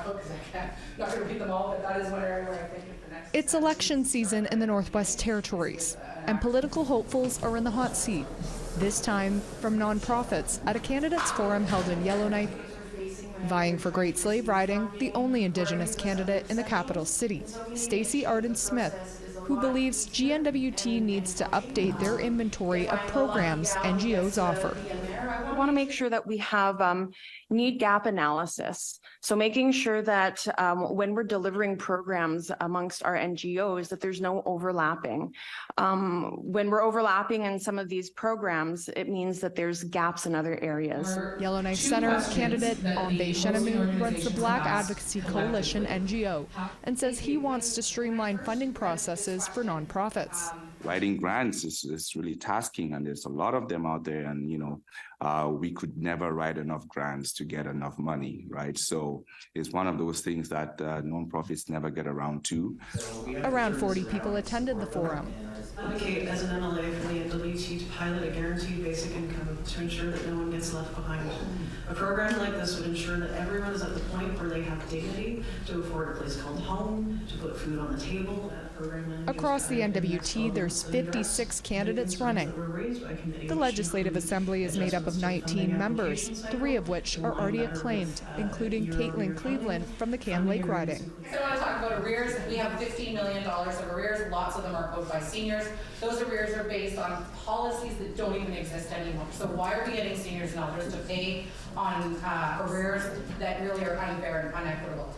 out because I'm not going to read them all, but that is one area where I think the next... It's election season in the Northwest Territories, and political hopefuls are in the hot seat, this time from nonprofits at a candidates forum held in Yellowknife. Vying for Great Slave Riding, the only Indigenous candidate in the capital city, Stacey Arden-Smith, who believes GNWT needs to update their inventory of programs NGOs offer. We want to make sure that we have need gap analysis. So making sure that when we're delivering programs amongst our NGOs, that there's no overlapping. When we're overlapping in some of these programs, it means that there's gaps in other areas. Yellowknife Centre candidate Ombe Shenamu runs the Black Advocacy Coalition NGO and says he wants to streamline funding processes for nonprofits. Writing grants is really tasking, and there's a lot of them out there, and we could never write enough grants to get enough money, right? So it's one of those things that nonprofits never get around to. Around 40 people attended the forum. Advocate as an MLA for the NWT to pilot a guaranteed basic income to ensure that no one gets left behind. A program like this would ensure that everyone is at the point where they have dignity to afford a place called home, to put food on the table. Across the NWT, there's 56 candidates running. The Legislative Assembly is made up of 19 members, 3 of which are already acclaimed, including Caitlin Cleveland from the Can Lake riding. So I want to talk about arrears. We have $15 million of arrears. Lots of them are owed by seniors. Those arrears are based on policies that don't even exist anymore. So why are we getting seniors and elders to pay on arrears that really are unfair and unequitable?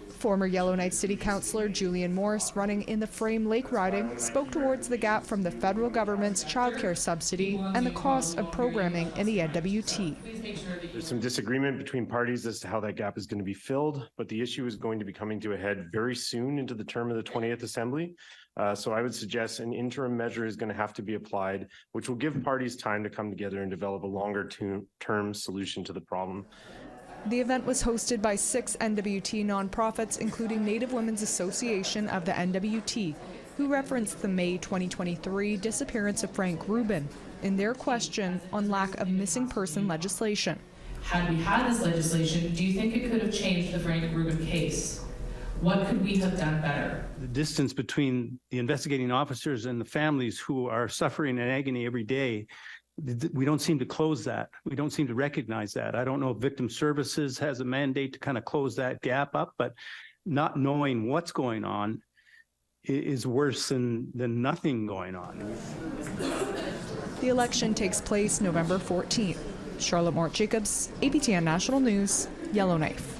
Former Yellowknife City Councillor Julian Morris, running in the Frame Lake riding, spoke towards the gap from the federal government's childcare subsidy and the cost of programming in the NWT. There's some disagreement between parties as to how that gap is going to be filled, but the issue is going to be coming to a head very soon into the term of the 20th Assembly. So I would suggest an interim measure is going to have to be applied, which will give parties time to come together and develop a longer-term solution to the problem. The event was hosted by 6 NWT nonprofits, including Native Women's Association of the NWT, who referenced the May 2023 disappearance of Frank Rubin in their question on lack of missing person legislation. Had we had this legislation, do you think it could have changed the Frank Rubin case? What could we have done better? The distance between the investigating officers and the families who are suffering in agony every day, we don't seem to close that. We don't seem to recognize that. I don't know if Victim Services has a mandate to kind of close that gap up, but not knowing what's going on is worse than nothing going on. The election takes place November 14th. Charlotte Mort Jacobs, APTN National News, Yellowknife.